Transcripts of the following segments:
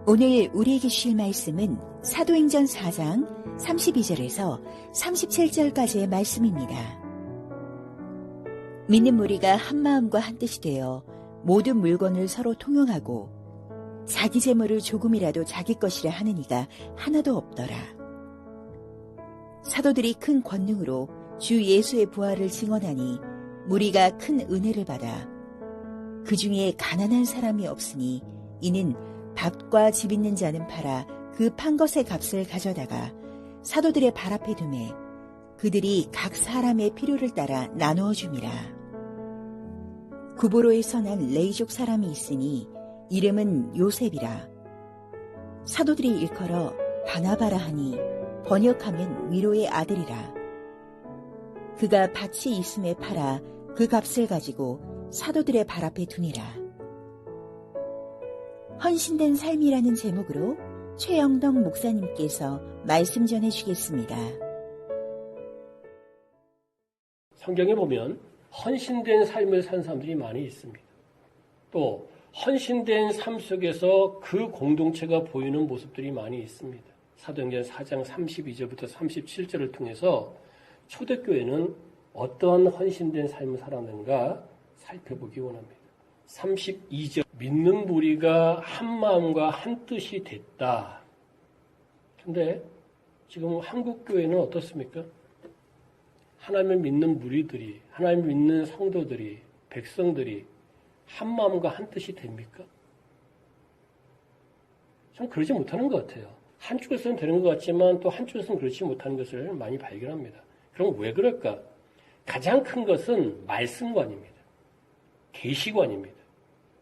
오늘 우리에게 주실 말씀은 사도행전 4장 32절에서 37절까지의 말씀입니다. 믿는 무리가 한마음과 한뜻이 되어 모든 물건을 서로 통용하고 자기 재물을 조금이라도 자기 것이라 하는 이가 하나도 없더라. 사도들이 큰 권능으로 주 예수의 부활을 증언하니 무리가 큰 은혜를 받아 그 중에 가난한 사람이 없으니 이는 밭과 집 있는 자는 팔아 그 판 것의 값을 가져다가 사도들의 발 앞에 두매 그들이 각 사람의 필요를 따라 나누어 줌이라. 구보로에서 난 레이족 사람이 있으니 이름은 요셉이라. 사도들이 일컬어 바나바라 하니 번역하면 위로의 아들이라. 그가 밭이 있음에 팔아 그 값을 가지고 사도들의 발 앞에 두니라. 헌신된 삶이라는 제목으로 최영덕 목사님께서 말씀 전해주겠습니다. 성경에 보면 헌신된 삶을 산 사람들이 많이 있습니다. 또 헌신된 삶 속에서 그 공동체가 보이는 모습들이 많이 있습니다. 사도행전 4장 32절부터 37절을 통해서 초대교회는 어떠한 헌신된 삶을 살았는가 살펴보기 원합니다. 32절 믿는 무리가 한 마음과 한 뜻이 됐다. 근데 지금 한국교회는 어떻습니까? 하나님을 믿는 무리들이, 하나님을 믿는 성도들이, 백성들이 한 마음과 한 뜻이 됩니까? 좀 그러지 못하는 것 같아요. 한쪽에서는 되는 것 같지만 또 한쪽에서는 그렇지 못하는 것을 많이 발견합니다. 그럼 왜 그럴까? 가장 큰 것은 말씀관입니다. 계시관입니다.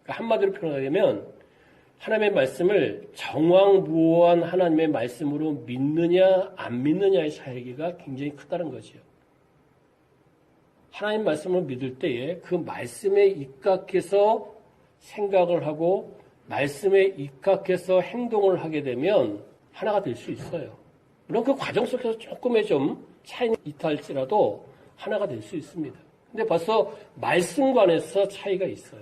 그러니까 한마디로 표현하자면 하나님의 말씀을 정황무오한 하나님의 말씀으로 믿느냐 안 믿느냐의 차이가 굉장히 크다는 거죠. 하나님 말씀을 믿을 때에 그 말씀에 입각해서 생각을 하고 말씀에 입각해서 행동을 하게 되면 하나가 될 수 있어요. 물론 그 과정 속에서 조금의 좀 차이는 있다 할지라도 하나가 될 수 있습니다. 근데 벌써 말씀관에서 차이가 있어요.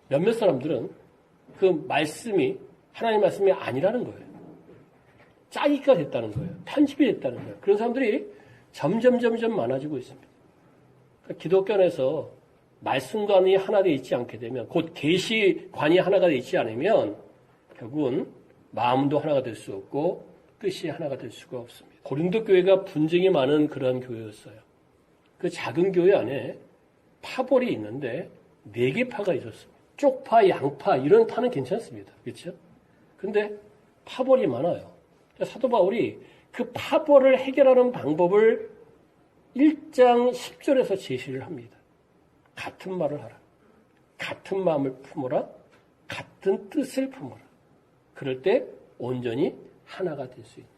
몇몇 사람들은 그 말씀이 하나님 말씀이 아니라는 거예요. 짜기가 됐다는 거예요. 편집이 됐다는 거예요. 그런 사람들이 점점 많아지고 있습니다. 그러니까 기독교 안에서 말씀관이 하나 되어 있지 않게 되면 곧 계시관이 하나가 되어 있지 않으면 결국은 마음도 하나가 될 수 없고 뜻이 하나가 될 수가 없습니다. 고린도 교회가 분쟁이 많은 그러한 교회였어요. 그 작은 교회 안에 파벌이 있는데 4개 파가 있었습니다. 쪽파, 양파 이런 파는 괜찮습니다. 그렇죠? 근데 파벌이 많아요. 사도 바울이 그 파벌을 해결하는 방법을 1장 10절에서 제시를 합니다. 같은 말을 하라. 같은 마음을 품어라. 같은 뜻을 품어라. 그럴 때 온전히 하나가 될 수 있다.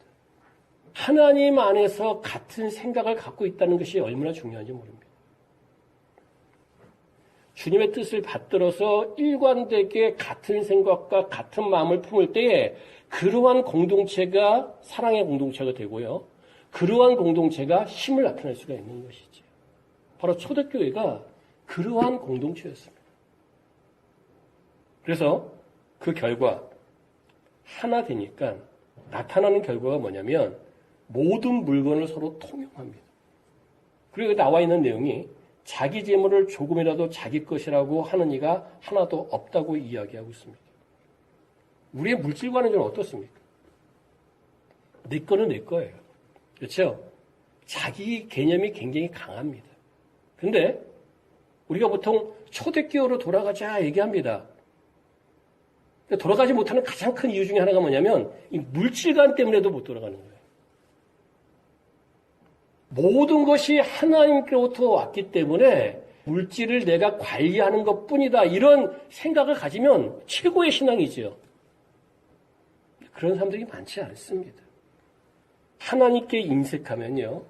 하나님 안에서 같은 생각을 갖고 있다는 것이 얼마나 중요한지 모릅니다. 주님의 뜻을 받들어서 일관되게 같은 생각과 같은 마음을 품을 때에 그러한 공동체가 사랑의 공동체가 되고요. 그러한 공동체가 힘을 나타낼 수가 있는 것이죠. 바로 초대교회가 그러한 공동체였습니다. 그래서 그 결과 하나 되니까 나타나는 결과가 뭐냐면 모든 물건을 서로 통용합니다. 그리고 나와 있는 내용이 자기 재물을 조금이라도 자기 것이라고 하는 이가 하나도 없다고 이야기하고 있습니다. 우리의 물질과는 좀 어떻습니까? 내 거는 내 거예요. 그렇죠? 자기 개념이 굉장히 강합니다. 근데 우리가 보통 초대교회로 돌아가자 얘기합니다. 돌아가지 못하는 가장 큰 이유 중에 하나가 뭐냐면 이 물질관 때문에도 못 돌아가는 거예요. 모든 것이 하나님께로부터 왔기 때문에 물질을 내가 관리하는 것뿐이다. 이런 생각을 가지면 최고의 신앙이죠. 그런 사람들이 많지 않습니다. 하나님께 인색하면요.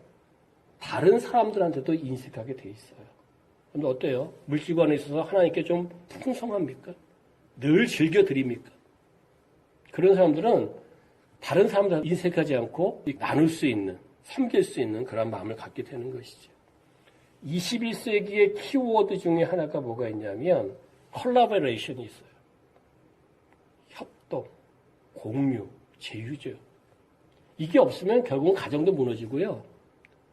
다른 사람들한테도 인색하게 돼 있어요. 근데 어때요? 물질관에 있어서 하나님께 좀 풍성합니까? 늘 즐겨드립니까? 그런 사람들은 다른 사람들한테 인색하지 않고 나눌 수 있는, 섬길 수 있는 그런 마음을 갖게 되는 것이죠. 21세기의 키워드 중에 하나가 뭐가 있냐면 콜라보레이션이 있어요. 협동. 공유, 제휴죠. 이게 없으면 결국은 가정도 무너지고요.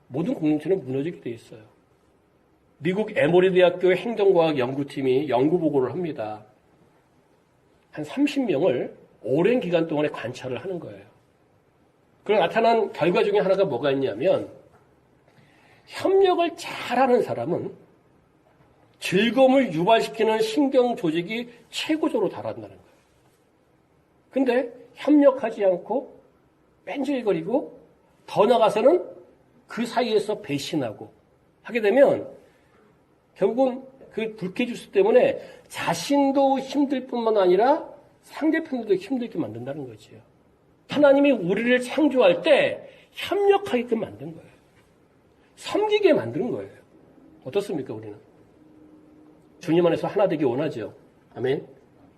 모든 공동체는 무너지게 돼 있어요. 미국 에모리 대학교 행정과학 연구팀이 연구 보고를 합니다. 한 30명을 오랜 기간 동안에 관찰을 하는 거예요. 그리고 나타난 결과 중에 하나가 뭐가 있냐면 협력을 잘하는 사람은 즐거움을 유발시키는 신경 조직이 최고조로 달한다는 거예요. 근데 협력하지 않고 뺀질거리고 더 나가서는 그 사이에서 배신하고 하게 되면 결국은 그 불쾌지수 때문에 자신도 힘들 뿐만 아니라 상대편도 힘들게 만든다는 거죠. 하나님이 우리를 창조할 때 협력하게끔 만든 거예요. 섬기게 만든 거예요. 어떻습니까, 우리는? 주님 안에서 하나 되기 원하죠. 아멘?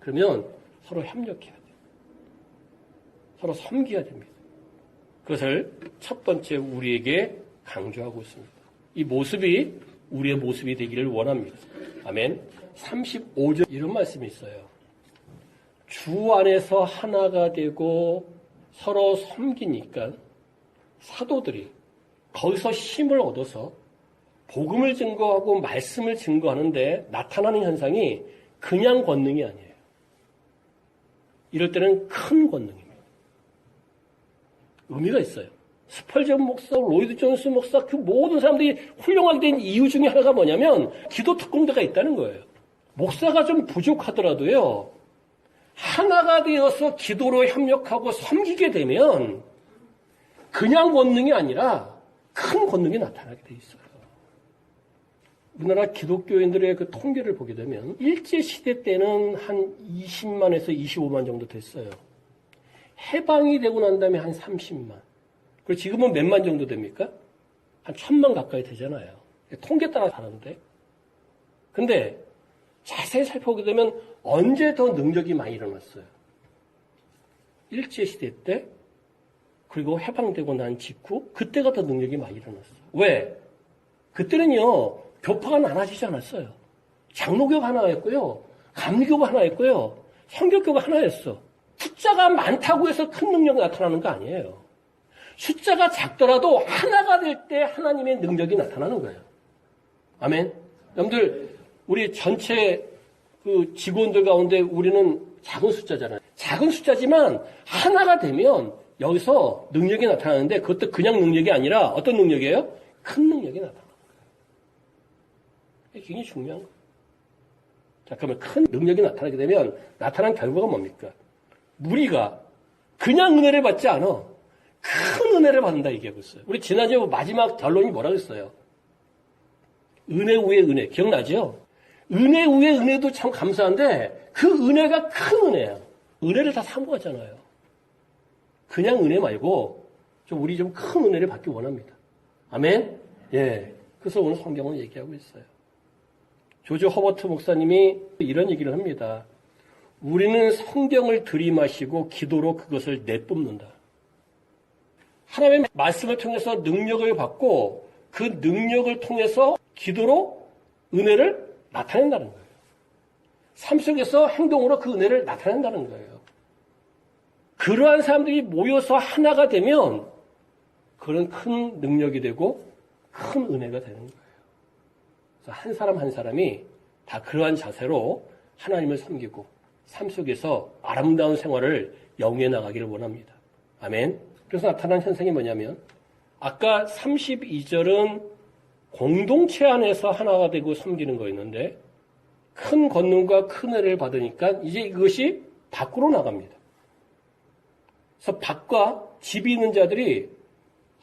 그러면 서로 협력해야 돼요. 서로 섬겨야 됩니다. 그것을 첫 번째 우리에게 강조하고 있습니다. 이 모습이 우리의 모습이 되기를 원합니다. 아멘. 35절 이런 말씀이 있어요. 주 안에서 하나가 되고 서로 섬기니까 사도들이 거기서 힘을 얻어서 복음을 증거하고 말씀을 증거하는데 나타나는 현상이 그냥 권능이 아니에요. 이럴 때는 큰 권능입니다. 의미가 있어요. 스펄전 목사, 로이드 존스 목사, 그 모든 사람들이 훌륭하게 된 이유 중에 하나가 뭐냐면 기도 특공대가 있다는 거예요. 목사가 좀 부족하더라도요. 하나가 되어서 기도로 협력하고 섬기게 되면 그냥 권능이 아니라 큰 권능이 나타나게 돼 있어요. 우리나라 기독교인들의 그 통계를 보게 되면 일제시대 때는 한 20만에서 25만 정도 됐어요. 해방이 되고 난 다음에 한 30만. 그리고 지금은 몇만 정도 됩니까? 한 1000만 가까이 되잖아요. 통계 따라 다른데. 근데 자세히 살펴보게 되면 언제 더 능력이 많이 일어났어요? 일제시대 때, 그리고 해방되고 난 직후, 그때가 더 능력이 많이 일어났어요. 왜? 그때는요, 교파가 나눠지지 않았어요. 장로교가 하나였고요, 감리교가 하나였고요, 성결교가 하나였어. 숫자가 많다고 해서 큰 능력이 나타나는 거 아니에요. 숫자가 작더라도 하나가 될 때 하나님의 능력이 나타나는 거예요. 아멘. 여러분들, 우리 전체 그 직원들 가운데 우리는 작은 숫자잖아요. 작은 숫자지만 하나가 되면 여기서 능력이 나타나는데 그것도 그냥 능력이 아니라 어떤 능력이에요? 큰 능력이 나타나는 거예요. 이게 굉장히 중요한 거예요. 자, 그러면 큰 능력이 나타나게 되면 나타난 결과가 뭡니까? 무리가 그냥 은혜를 받지 않아. 큰 은혜를 받는다 얘기하고 있어요. 우리 지난주에 마지막 결론이 뭐라고 했어요? 은혜 위에 은혜. 기억나죠? 은혜 위에 은혜도 참 감사한데 그 은혜가 큰 은혜야. 은혜를 다 사모하잖아요. 그냥 은혜 말고 우리 좀 큰 은혜를 받기 원합니다. 아멘? 예. 그래서 오늘 성경은 얘기하고 있어요. 조지 허버트 목사님이 이런 얘기를 합니다. 우리는 성경을 들이마시고 기도로 그것을 내뿜는다. 하나님의 말씀을 통해서 능력을 받고 그 능력을 통해서 기도로 은혜를 나타낸다는 거예요. 삶 속에서 행동으로 그 은혜를 나타낸다는 거예요. 그러한 사람들이 모여서 하나가 되면 그런 큰 능력이 되고 큰 은혜가 되는 거예요. 그래서 한 사람 한 사람이 다 그러한 자세로 하나님을 섬기고 삶 속에서 아름다운 생활을 영위해 나가기를 원합니다. 아멘. 그래서 나타난 현상이 뭐냐면 아까 32절은 공동체 안에서 하나가 되고 섬기는 거였는데 큰 권능과 큰 은혜를 받으니까 이제 이것이 밖으로 나갑니다. 그래서 밖과 집이 있는 자들이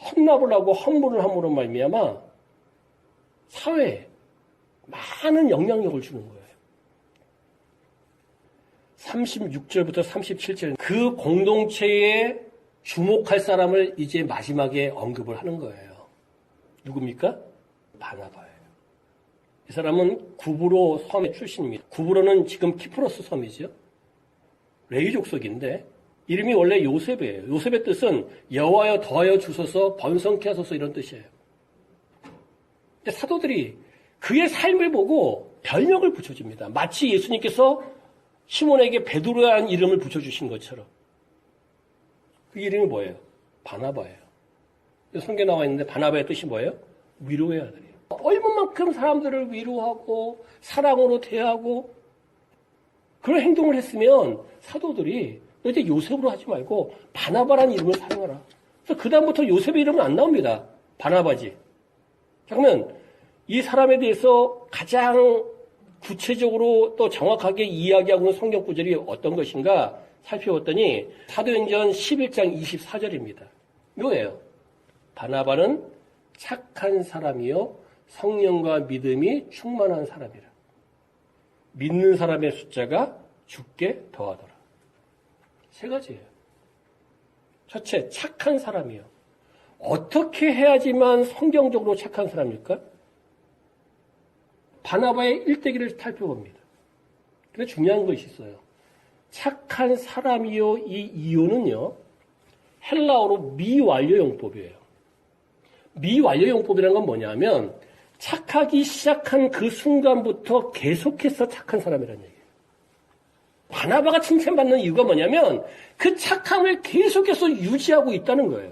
헌납을 하고 헌물을 함으로 말미암아 사회에 많은 영향력을 주는 거예요. 36절부터 37절 그 공동체에 주목할 사람을 이제 마지막에 언급을 하는 거예요. 누굽니까? 바나바예요. 이 사람은 구브로 섬의 출신입니다. 구브로는 지금 키프로스 섬이죠. 레위 족속인데 이름이 원래 요셉이에요. 요셉의 뜻은 여호와여 더하여 주소서 번성케 하소서 이런 뜻이에요. 근데 사도들이 그의 삶을 보고 별명을 붙여줍니다. 마치 예수님께서 시몬에게 베드로라는 이름을 붙여주신 것처럼 그 이름이 뭐예요? 바나바예요. 성경에 나와 있는데 바나바의 뜻이 뭐예요? 위로의 아들이에요. 얼마만큼 사람들을 위로하고 사랑으로 대하고 그런 행동을 했으면 사도들이 너 이제 요셉으로 하지 말고 바나바라는 이름을 사용하라. 그래서 그다음부터 요셉의 이름은 안 나옵니다. 바나바지. 자, 그러면 이 사람에 대해서 가장 구체적으로 또 정확하게 이야기하고 있는 성경 구절이 어떤 것인가 살펴봤더니 사도행전 11장 24절입니다. 이거예요. 바나바는 착한 사람이요 성령과 믿음이 충만한 사람이라. 믿는 사람의 숫자가 죽게 더하더라. 세 가지예요. 첫째, 착한 사람이요. 어떻게 해야지만 성경적으로 착한 사람일까? 바나바의 일대기를 살펴봅니다. 근데 중요한 것이 있어요. 착한 사람이요, 이 이유는요, 헬라어로 미완료용법이에요. 미완료용법이라는 건 뭐냐면, 착하기 시작한 그 순간부터 계속해서 착한 사람이라는 얘기예요. 바나바가 칭찬받는 이유가 뭐냐면, 그 착함을 계속해서 유지하고 있다는 거예요.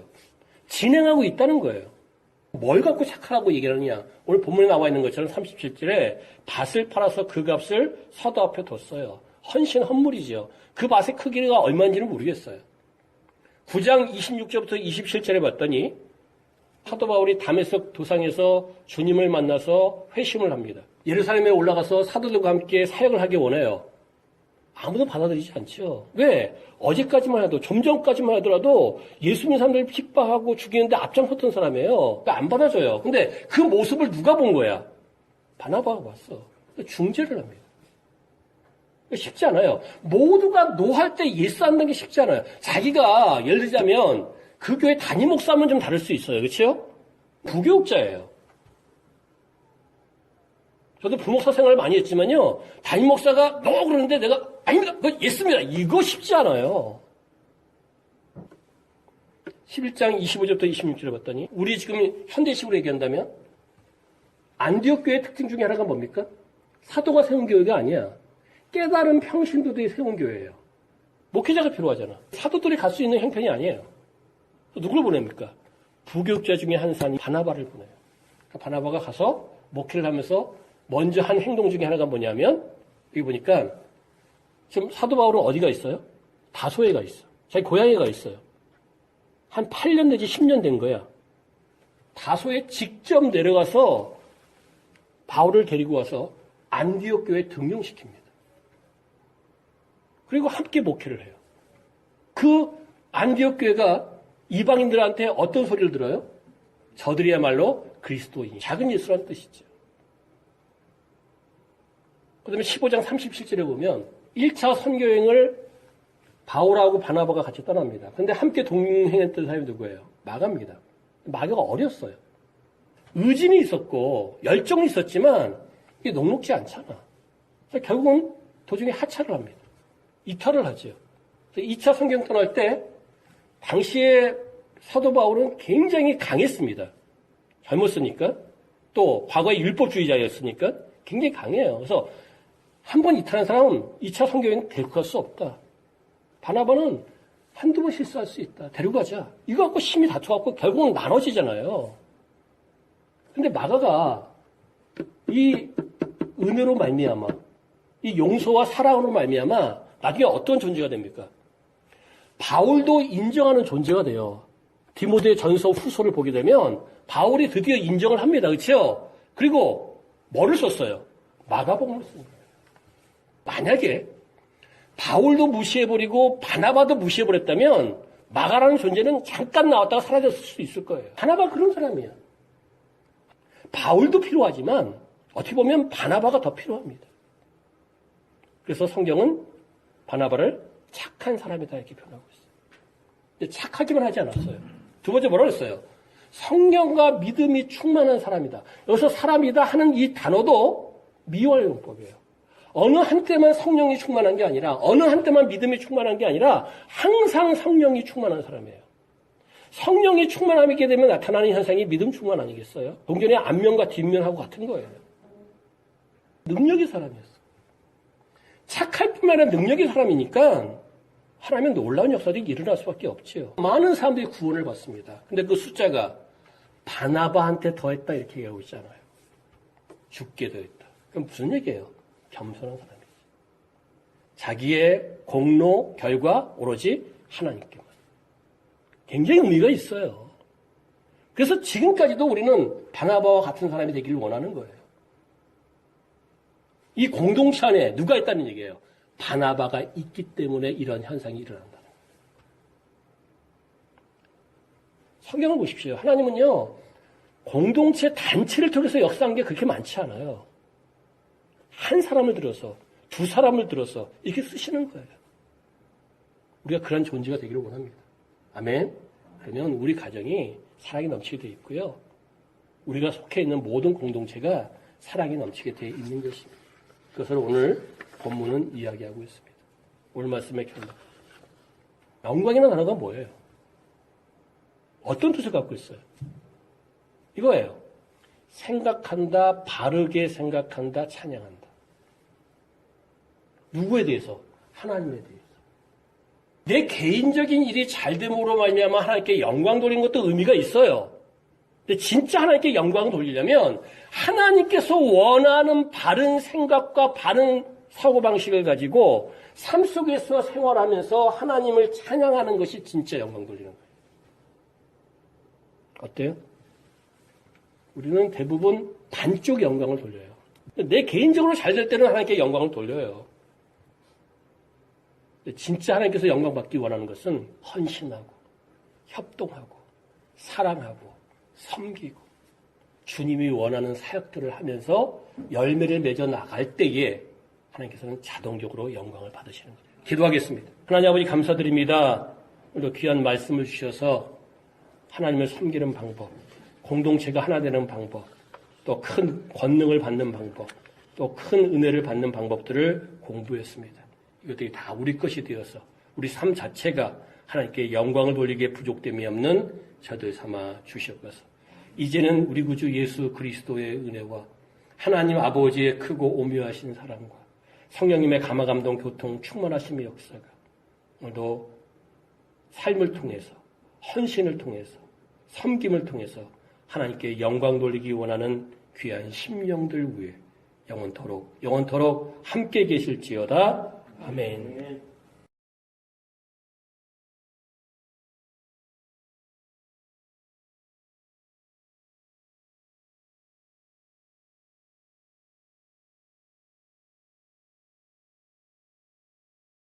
진행하고 있다는 거예요. 뭘 갖고 착하라고 얘기하느냐. 오늘 본문에 나와 있는 것처럼 37절에 밭을 팔아서 그 값을 사도 앞에 뒀어요. 헌신 헌물이죠. 그 밭의 크기가 얼마인지는 모르겠어요. 9장 26절부터 27절에 봤더니 사도 바울이 다메섹 도상에서 주님을 만나서 회심을 합니다. 예루살렘에 올라가서 사도들과 함께 사역을 하기 원해요. 아무도 받아들이지 않죠. 왜? 어제까지만 해도, 좀 전까지만 하더라도 예수 믿는 사람들을 핍박하고 죽이는데 앞장섰던 사람이에요. 그러니까 안 받아줘요. 근데 그 모습을 누가 본 거야? 바나바가 봤어. 중재를 합니다. 쉽지 않아요. 모두가 노할 때 예수 안는 게 쉽지 않아요. 자기가 예를 들자면 그 교회 담임 목사면 좀 다를 수 있어요. 그렇죠? 부교육자예요. 저도 부목사 생활을 많이 했지만요. 담임 목사가 너 그러는데 내가 아닙니다. 그거 예수입니다. 이거 쉽지 않아요. 11장 25절부터 26절을 봤더니 우리 지금 현대식으로 얘기한다면 안디옥 교회의 특징 중에 하나가 뭡니까? 사도가 세운 교회가 아니야. 깨달은 평신도들이 세운 교회예요. 목회자가 필요하잖아. 사도들이 갈 수 있는 형편이 아니에요. 누구를 보냅니까? 부교육자 중에 한 사람이 바나바를 보내요. 그러니까 바나바가 가서 목회를 하면서 먼저 한 행동 중에 하나가 뭐냐면 여기 보니까 지금 사도 바울은 어디가 있어요? 다소에 가 있어. 자기 고향에 가 있어요. 한 8년 내지 10년 된 거야. 다소에 직접 내려가서 바울을 데리고 와서 안디옥 교회에 등용시킵니다. 그리고 함께 목회를 해요. 그 안디옥 교회가 이방인들한테 어떤 소리를 들어요? 저들이야말로 그리스도인, 작은 예수라는 뜻이죠. 그 다음에 15장 37절에 보면 1차 선교행을 바울하고 바나바가 같이 떠납니다. 근데 함께 동행했던 사람이 누구예요? 마가입니다. 마가가 어렸어요. 의진이 있었고 열정이 있었지만 이게 녹록지 않잖아. 그래서 결국은 도중에 하차를 합니다. 이탈을 하죠. 2차 선교행 떠날 때 당시에 사도 바울은 굉장히 강했습니다. 젊었으니까 또 과거에 율법주의자였으니까 굉장히 강해요. 그래서 한 번 이탈한 사람은 2차 선교행 데리고 갈 수 없다. 바나바는 한두 번 실수할 수 있다. 데리고 가자. 이거 갖고 심히 다투갖고 결국은 나눠지잖아요. 근데 마가가 이 은혜로 말미암아, 이 용서와 사랑으로 말미암아 나중에 어떤 존재가 됩니까? 바울도 인정하는 존재가 돼요. 디모데 전서 후서를 보게 되면 바울이 드디어 인정을 합니다. 그렇죠? 그리고 뭐를 썼어요? 마가복음을 쓴 거예요. 만약에 바울도 무시해버리고 바나바도 무시해버렸다면 마가라는 존재는 잠깐 나왔다가 사라졌을 수 있을 거예요. 바나바가 그런 사람이야. 바울도 필요하지만 어떻게 보면 바나바가 더 필요합니다. 그래서 성경은 바나바를 착한 사람이다 이렇게 표현하고 있어요. 근데 착하기만 하지 않았어요. 두 번째 뭐라고 했어요? 성령과 믿음이 충만한 사람이다. 여기서 사람이다 하는 이 단어도 미완용법이에요. 어느 한때만 성령이 충만한 게 아니라 어느 한때만 믿음이 충만한 게 아니라 항상 성령이 충만한 사람이에요. 성령이 충만하게 되면 나타나는 현상이 믿음 충만 아니겠어요? 동전의 앞면과 뒷면하고 같은 거예요. 능력의 사람이었어. 착할 뿐만 아니라 능력의 사람이니까 하나님의 놀라운 역사들이 일어날 수밖에 없지요. 많은 사람들이 구원을 받습니다. 근데 그 숫자가 바나바한테 더했다 이렇게 얘기하고 있잖아요. 죽게 더했다. 그럼 무슨 얘기예요? 겸손한 사람이지. 자기의 공로, 결과 오로지 하나님께만. 굉장히 의미가 있어요. 그래서 지금까지도 우리는 바나바와 같은 사람이 되기를 원하는 거예요. 이 공동체 안에 누가 있다는 얘기예요? 바나바가 있기 때문에 이런 현상이 일어난다는 거예요. 성경을 보십시오. 하나님은요, 공동체 단체를 통해서 역사한 게 그렇게 많지 않아요. 한 사람을 들어서, 두 사람을 들어서 이렇게 쓰시는 거예요. 우리가 그런 존재가 되기를 원합니다. 아멘. 그러면 우리 가정이 사랑이 넘치게 되어 있고요. 우리가 속해 있는 모든 공동체가 사랑이 넘치게 되어 있는 것입니다. 그것을 오늘 본문은 이야기하고 있습니다. 오늘 말씀의 결론. 영광이라는 단어가 뭐예요? 어떤 뜻을 갖고 있어요? 이거예요. 생각한다, 바르게 생각한다, 찬양한다. 누구에 대해서? 하나님에 대해서. 내 개인적인 일이 잘됨으로 말미암아 하나님께 영광 돌리는 것도 의미가 있어요. 근데 진짜 하나님께 영광을 돌리려면 하나님께서 원하는 바른 생각과 바른 사고방식을 가지고 삶 속에서 생활하면서 하나님을 찬양하는 것이 진짜 영광 돌리는 거예요. 어때요? 우리는 대부분 반쪽 영광을 돌려요. 내 개인적으로 잘 될 때는 하나님께 영광을 돌려요. 진짜 하나님께서 영광 받기 원하는 것은 헌신하고 협동하고 사랑하고 섬기고 주님이 원하는 사역들을 하면서 열매를 맺어 나갈 때에 하나님께서는 자동적으로 영광을 받으시는 거예요. 기도하겠습니다. 하나님 아버지 감사드립니다. 오늘도 귀한 말씀을 주셔서 하나님을 섬기는 방법, 공동체가 하나 되는 방법, 또 큰 권능을 받는 방법, 또 큰 은혜를 받는 방법들을 공부했습니다. 이것들이 다 우리 것이 되어서 우리 삶 자체가 하나님께 영광을 돌리기에 부족됨이 없는 저들 삼아 주시옵소서. 이제는 우리 구주 예수 그리스도의 은혜와 하나님 아버지의 크고 오묘하신 사랑과 성령님의 감화감동 교통 충만하심의 역사가 오늘도 삶을 통해서 헌신을 통해서 섬김을 통해서 하나님께 영광 돌리기 원하는 귀한 심령들 위해 영원토록 함께 계실지어다. 아멘.